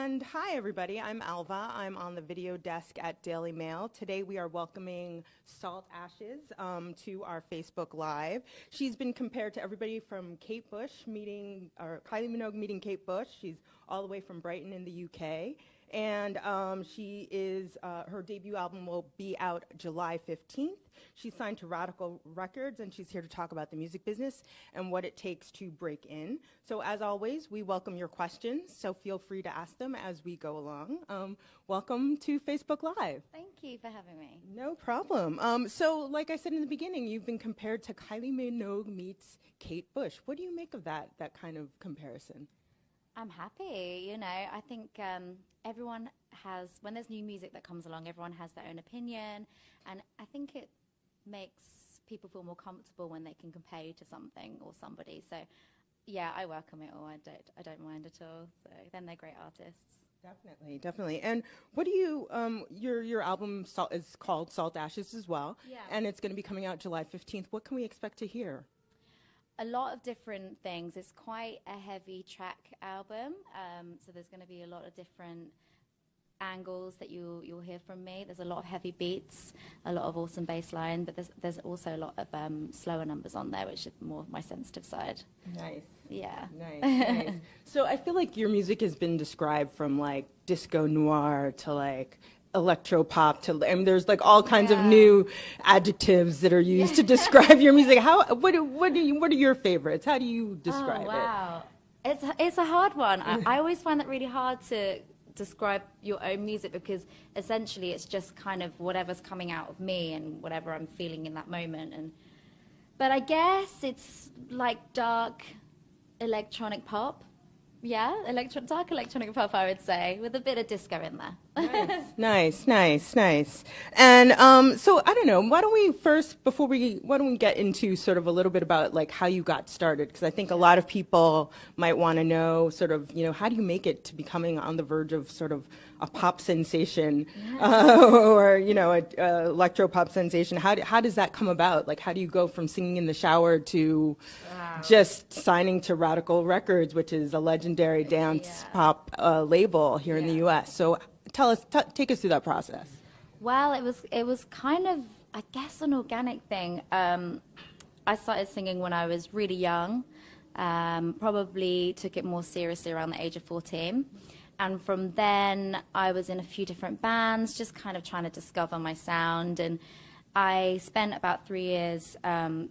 And hi, everybody. I'm Alva. I'm on the video desk at Daily Mail. Today, we are welcoming Salt Ashes to our Facebook Live. She's been compared to everybody from Kate Bush meeting, or Kylie Minogue meeting Kate Bush. She's all the way from Brighton in the UK. And she is, her debut album will be out July 15th. She's signed to Radical Records, and she's here to talk about the music business and what it takes to break in. So as always, we welcome your questions, so feel free to ask them as we go along. Welcome to Facebook Live. Thank you for having me. No problem. So like I said in the beginning, you've been compared to Kylie Minogue meets Kate Bush. What do you make of that kind of comparison? I'm happy, you know, I think everyone has, when there's new music that comes along, everyone has their own opinion, and I think it makes people feel more comfortable when they can compare you to something or somebody. So yeah, I welcome it all. I don't mind at all. So then they're great artists. Definitely, definitely. And what do you, your album is called Salt Ashes as well, Yeah. and it's going to be coming out July 15th. What can we expect to hear? A lot of different things. It's quite a heavy track album, so there's going to be a lot of different angles that you'll hear from me. There's a lot of heavy beats, a lot of awesome bass line, but there's also a lot of slower numbers on there, which is more of my sensitive side. Nice. Yeah. Nice, nice. So I feel like your music has been described from like disco noir to like electro pop to, I mean, there's like all kinds of new adjectives that are used to describe your music. What are your favorites? How do you describe it? Wow. It's a hard one. I always find that really hard to describe your own music, because essentially it's just kind of whatever's coming out of me and whatever I'm feeling in that moment. But I guess it's like dark electronic pop. Yeah, dark electronic pop, I would say, with a bit of disco in there. Nice, nice, nice. And so I don't know. Why don't we get into sort of a little bit about like how you got started? Because I think a lot of people might want to know sort of, you know, how do you make it to becoming on the verge of sort of a pop sensation, or you know, a electro pop sensation? How does that come about? Like, how do you go from singing in the shower to just signing to Radical Records, which is a legendary dance pop label here in the U.S.? So take us through that process. Well, it was kind of, I guess, an organic thing. I started singing when I was really young, probably took it more seriously around the age of 14. And from then, I was in a few different bands, just kind of trying to discover my sound. And I spent about 3 years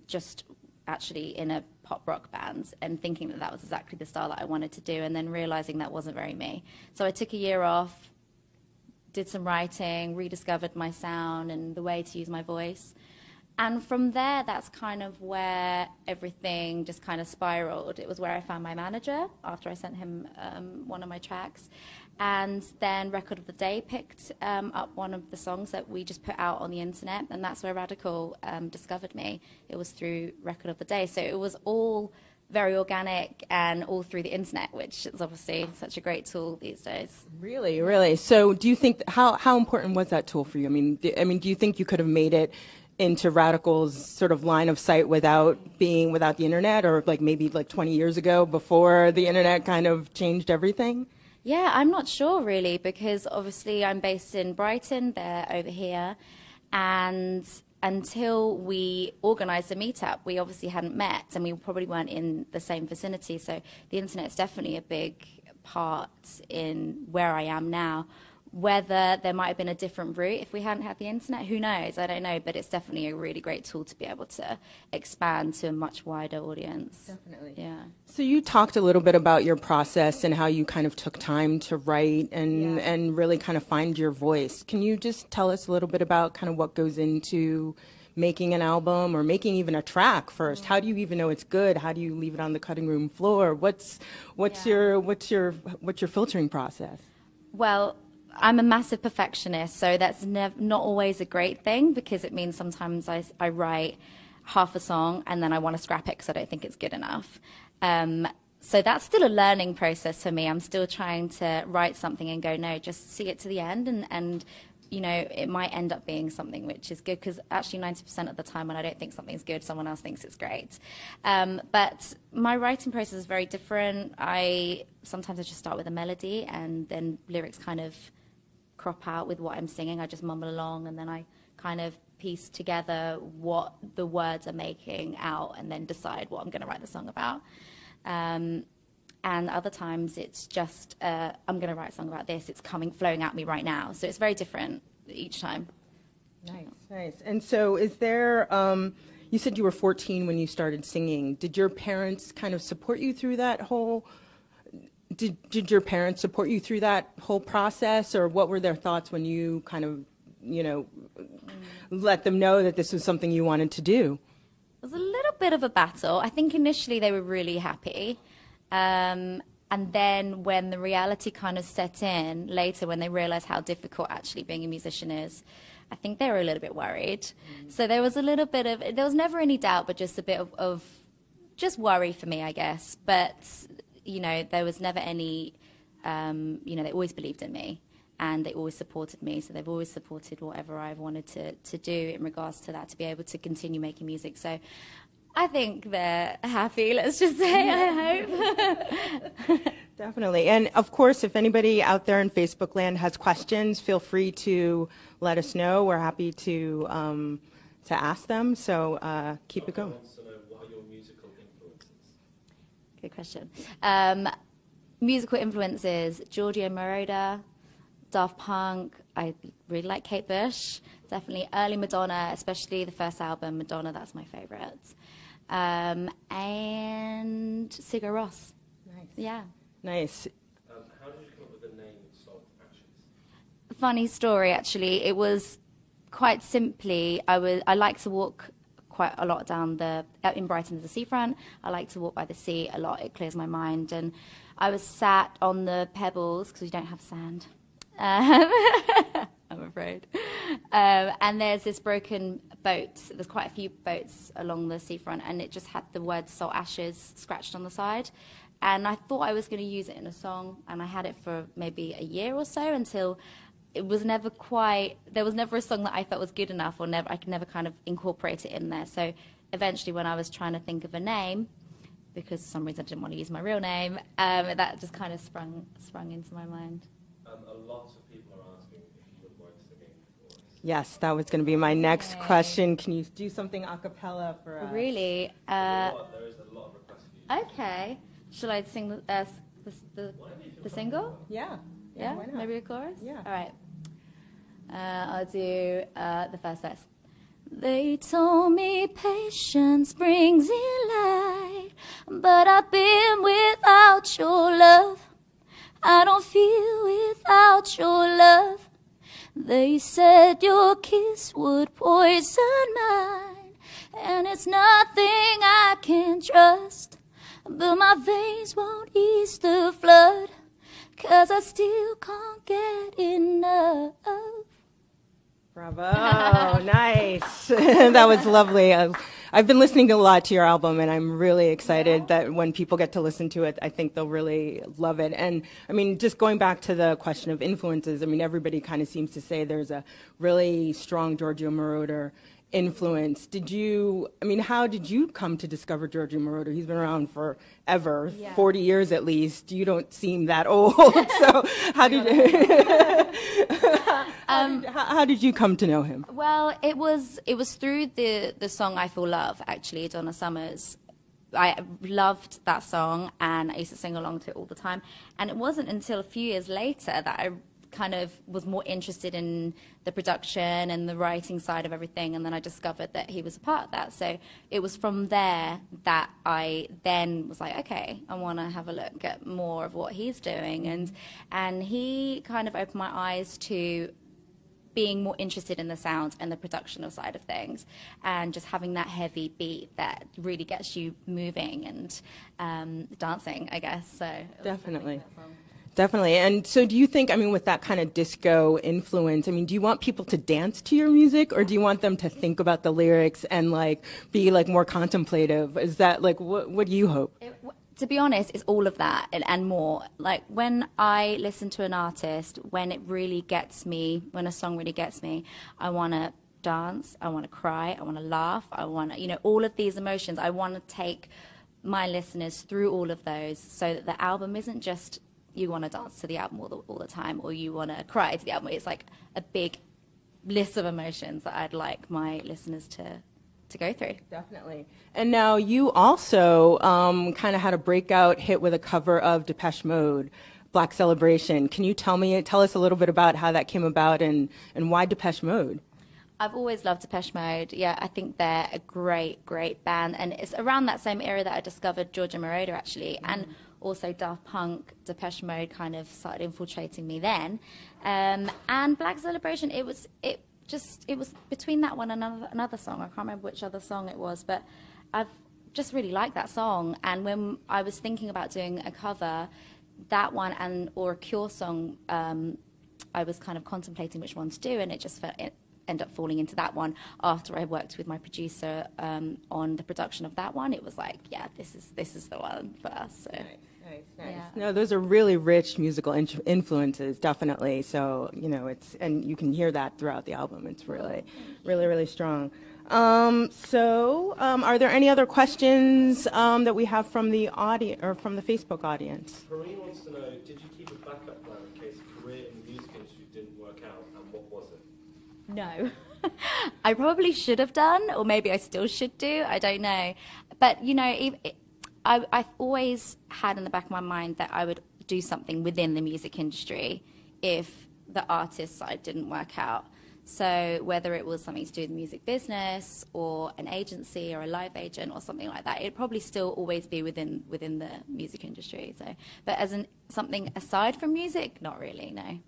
just actually in a pop rock band and thinking that that was exactly the style that I wanted to do, and then realizing that wasn't very me. So I took a year off, did some writing, rediscovered my sound and the way to use my voice. And from there, that's kind of where everything just kind of spiraled. It was where I found my manager after I sent him one of my tracks. And then Record of the Day picked up one of the songs that we just put out on the internet, and that's where Radical discovered me. It was through Record of the Day. So it was all very organic and all through the internet, which is obviously such a great tool these days. Really, really. So do you think, how important was that tool for you? I mean, do you think you could have made it into Radical's sort of line of sight without the internet, or like maybe like 20 years ago before the internet kind of changed everything? Yeah, I'm not sure really, because obviously I'm based in Brighton, they're over here, and until we organised a meetup, we obviously hadn't met, and we probably weren't in the same vicinity, so the internet's definitely a big part in where I am now. Whether there might have been a different route if we hadn't had the internet, who knows? I don't know, but it's definitely a really great tool to be able to expand to a much wider audience. Definitely. Yeah. So you talked a little bit about your process and how you kind of took time to write and really kind of find your voice. Can you just tell us a little bit about kind of what goes into making an album or making even a track first? How do you even know it's good? How do you leave it on the cutting room floor? What's your filtering process? Well, I'm a massive perfectionist, so that's not always a great thing, because it means sometimes I write half a song and then I want to scrap it because I don't think it's good enough. So that's still a learning process for me. I'm still trying to write something and go, no, just see it to the end and you know, it might end up being something which is good, because actually 90% of the time when I don't think something's good, someone else thinks it's great. But my writing process is very different. Sometimes I just start with a melody, and then lyrics kind of crop out with what I'm singing. I just mumble along, and then I kind of piece together what the words are making out, and then decide what I'm going to write the song about. And other times it's just, I'm going to write a song about this. It's flowing at me right now. So it's very different each time. Nice, nice. And so is there, you said you were 14 when you started singing. Did your parents kind of support you through that whole, did your parents support you through that whole process? Or what were their thoughts when you kind of, you know, let them know that this was something you wanted to do? It was a little bit of a battle. I think initially they were really happy. And then when the reality kind of set in later, when they realized how difficult actually being a musician is, I think they were a little bit worried. So there was a little bit of, there was never any doubt, but just a bit of just worry for me, I guess. But, you know, there was never any, you know, they always believed in me, and they always supported me. So they've always supported whatever I wanted to do in regards to that, to be able to continue making music. So I think they're happy, let's just say, I hope. Definitely. And of course, if anybody out there in Facebook land has questions, feel free to let us know. We're happy to ask them. So keep it going. Wants to know, what are your musical influences? Good question. Musical influences, Giorgio Moroder, Daft Punk. I really like Kate Bush. Definitely early Madonna, especially the first album, Madonna, that's my favorite. And Sigur Rós. Nice. Yeah. Nice. How did you come up with the name Salt Ashes? Funny story, actually. It was quite simply, I like to walk quite a lot down in Brighton there's a seafront. I like to walk by the sea a lot. It clears my mind. And I was sat on the pebbles, because we don't have sand. I'm afraid. And there's this broken boat. There's quite a few boats along the seafront, and it just had the word Salt Ashes scratched on the side. And I thought I was going to use it in a song, and I had it for maybe a year or so, until it was never quite, there was never a song that I felt was good enough, or I could never kind of incorporate it in there. So eventually, when I was trying to think of a name, because for some reason I didn't want to use my real name, that just kind of sprung into my mind. A lot of people are asking if you would mind singing for us. Yes, that was going to be my next question. Can you do something a cappella for us? Really? There is a lot of requests for you. Okay. Shall I sing the single? Yeah. Yeah? Why not? Maybe a chorus? Yeah. All right. I'll do the first verse. They told me patience brings in light, but I've been without your love. I don't feel without your love. They said your kiss would poison mine, and it's nothing I can trust. But my veins won't ease the flood, 'cause I still can't get enough. Bravo. Nice. That was lovely. I've been listening a lot to your album, and I'm really excited that when people get to listen to it, I think they'll really love it. And I mean, just going back to the question of influences, I mean, everybody kind of seems to say there's a really strong Giorgio Moroder influence. How did you come to discover Giorgio Moroder? He's been around forever, 40 years at least. You don't seem that old. So how did you come to know him? Well, it was through the song I Feel Love, actually, Donna Summer's. I loved that song, and I used to sing along to it all the time. And it wasn't until a few years later that I kind of was more interested in the production and the writing side of everything, and then I discovered that he was a part of that. So it was from there that I then was like, okay, I want to have a look at more of what he's doing, and he kind of opened my eyes to being more interested in the sound and the production side of things, and just having that heavy beat that really gets you moving and dancing, I guess. So Definitely. Definitely. And so do you think, with that kind of disco influence, do you want people to dance to your music, or do you want them to think about the lyrics and be more contemplative? Is that what do you hope? to be honest, it's all of that and more. Like when I listen to an artist, when it really gets me, when a song really gets me, I want to dance, I want to cry, I want to laugh, I want to, all of these emotions. I want to take my listeners through all of those so that the album isn't just you want to dance to the album all the time or you want to cry to the album. It's like a big list of emotions that I'd like my listeners to go through. Definitely. And now you also kind of had a breakout hit with a cover of Depeche Mode, Black Celebration. Can you tell us a little bit about how that came about and why Depeche Mode? I've always loved Depeche Mode. Yeah, I think they're a great, great band. And it's around that same era that I discovered Giorgio Moroder, actually. And also Daft Punk, Depeche Mode kind of started infiltrating me then. And Black Celebration, it was between that one and another song. I can't remember which other song it was, but I've just really liked that song. And when I was thinking about doing a cover, that one or a Cure song, I was kind of contemplating which one to do, and it just ended up falling into that one. After I worked with my producer on the production of that one, it was like, yeah, this is the one for us. So. Nice. Yeah. No, those are really rich musical influences, definitely. So, and you can hear that throughout the album. It's really, really, really strong. Are there any other questions that we have from the audience or from the Facebook audience? Maureen wants to know, did you keep a backup plan in case a career in the music industry didn't work out, and what was it? No. I probably should have done, or maybe I still should do. I don't know. But, I've always had in the back of my mind that I would do something within the music industry if the artist side didn't work out. So whether it was something to do with the music business or an agency or a live agent or something like that, it'd probably still always be within the music industry. So, but as something aside from music, not really, no.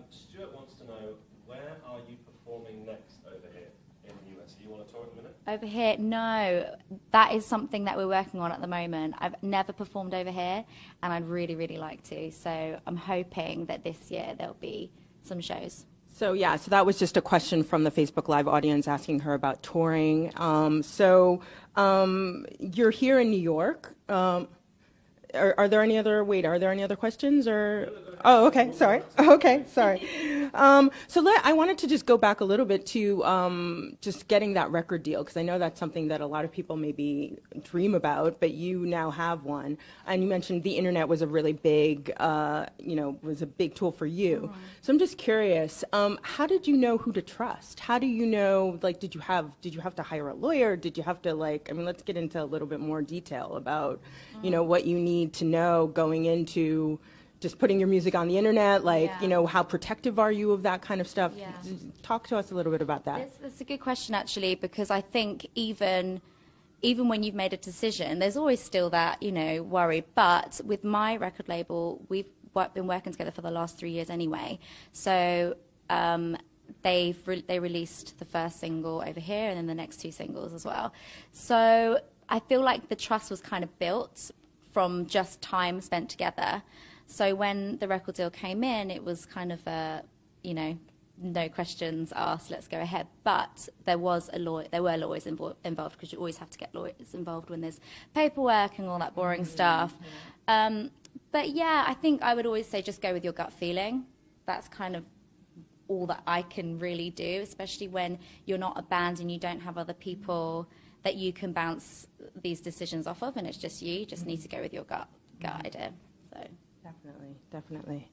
Stuart wants to know, where are you performing next over here in the US? Do you want to talk in a minute? Over here, no. That is something that we're working on at the moment. I've never performed over here, and I'd really, really like to. So I'm hoping that this year there'll be some shows. So that was just a question from the Facebook Live audience asking her about touring. You're here in New York. Are there any other questions or? Oh, okay. Sorry. Okay. Sorry. I wanted to just go back a little bit to just getting that record deal, because I know that's something that a lot of people maybe dream about, but you now have one. And you mentioned the internet was a really big, was a big tool for you. Mm-hmm. So I'm just curious, how did you know who to trust? How do you know, did you have to hire a lawyer? Did you have to let's get into a little bit more detail about, what you need to know going into just putting your music on the internet, how protective are you of that kind of stuff? Yeah. Talk to us a little bit about that. That's a good question, actually, because I think even when you've made a decision, there's always still that, worry. But with my record label, we've been working together for the last 3 years anyway. So they released the first single over here and then the next 2 singles as well. So I feel like the trust was kind of built from just time spent together. So when the record deal came in, it was kind of no questions asked, let's go ahead. But there were lawyers involved, because you always have to get lawyers involved when there's paperwork and all that boring stuff. But yeah, I think I would always say just go with your gut feeling. That's kind of all that I can really do, especially when you're not a band and you don't have other people that you can bounce these decisions off of, and it's just you. You just need to go with your gut idea. So definitely.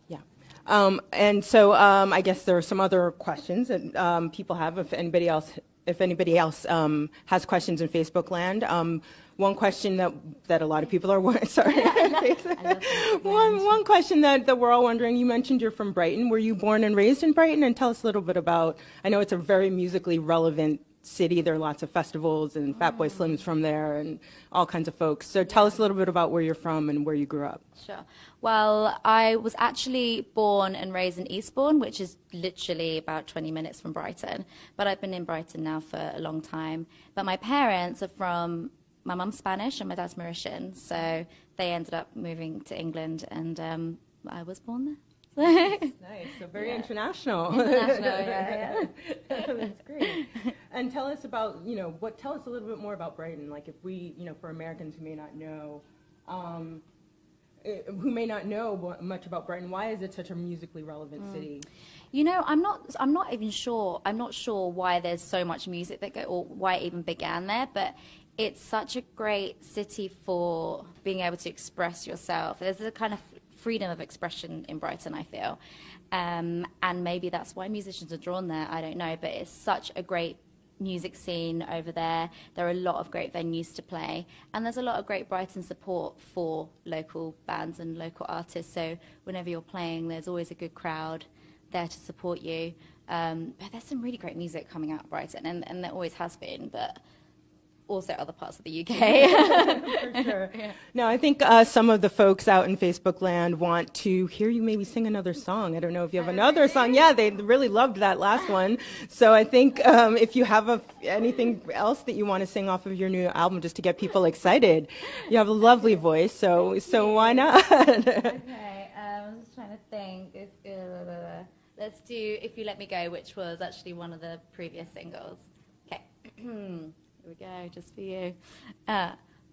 Yeah. I guess there are some other questions that people have. If anybody else has questions in Facebook land. One question that a lot of people are sorry. One question that we're all wondering. You mentioned you're from Brighton. Were you born and raised in Brighton? And tell us a little bit about. I know it's a very musically relevant city. There are lots of festivals, and Fatboy Slim's from there, and all kinds of folks. So tell us a little bit about where you're from and where you grew up. Sure. Well, I was actually born and raised in Eastbourne, which is literally about 20 minutes from Brighton. But I've been in Brighton now for a long time. But my parents are from. My mum's Spanish and my dad's Mauritian, so they ended up moving to England, and I was born there. Nice, so very Yeah. international. International, yeah. That's great. And tell us about, tell us a little bit more about Brighton. Like if we, for Americans who may not know, much about Brighton, why is it such a musically relevant city? I'm not even sure. I'm not sure why there's so much music or why it even began there, but it's such a great city for being able to express yourself. There's a kind of freedom of expression in Brighton, I feel. And maybe that's why musicians are drawn there, I don't know, but it's such a great music scene over there. There are a lot of great venues to play, and there's a lot of great Brighton support for local bands and local artists, so whenever you're playing, there's always a good crowd there to support you. But there's some really great music coming out of Brighton, and there always has been, but also other parts of the UK. For sure. Yeah. Now, I think some of the folks out in Facebook land want to hear you maybe sing another song. I don't know if you have another song. Yeah, they really loved that last one. So I think if you have anything else that you want to sing off of your new album just to get people excited, you have a lovely voice, so why not? Okay, I'm just trying to think. Let's do If You Let Me Go, which was actually one of the previous singles. Okay. Here we go, just for you.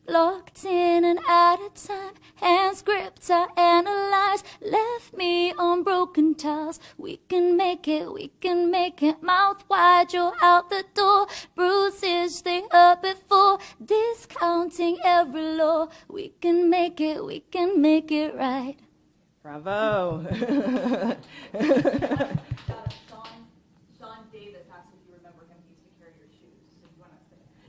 Locked in and out of time, hands gripped, I analyze, left me on broken tiles. We can make it, mouth wide, you're out the door. Bruises they up before, discounting every law. We can make it right. Bravo.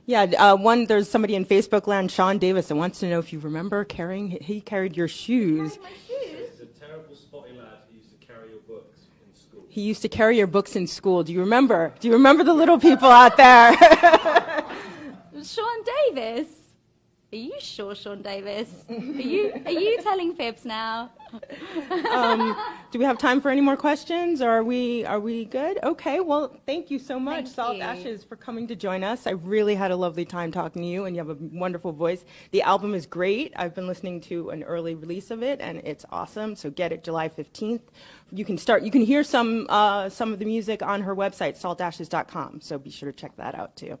Yeah, there's somebody in Facebook land, Sean Davis, that wants to know if you remember he carried your shoes. My shoes? He's a terrible spotty lad who used to carry your books in school. He used to carry your books in school. Do you remember? Do you remember the little people out there? Sean Davis? Are you sure, Sean Davis? Are you telling fibs now? Do we have time for any more questions, or are we good? Okay, well, thank you so much, Salt Ashes, for coming to join us. I really had a lovely time talking to you, and you have a wonderful voice. The album is great. I've been listening to an early release of it, and it's awesome. So get it July 15th. You can hear some of the music on her website, saltashes.com. So be sure to check that out too.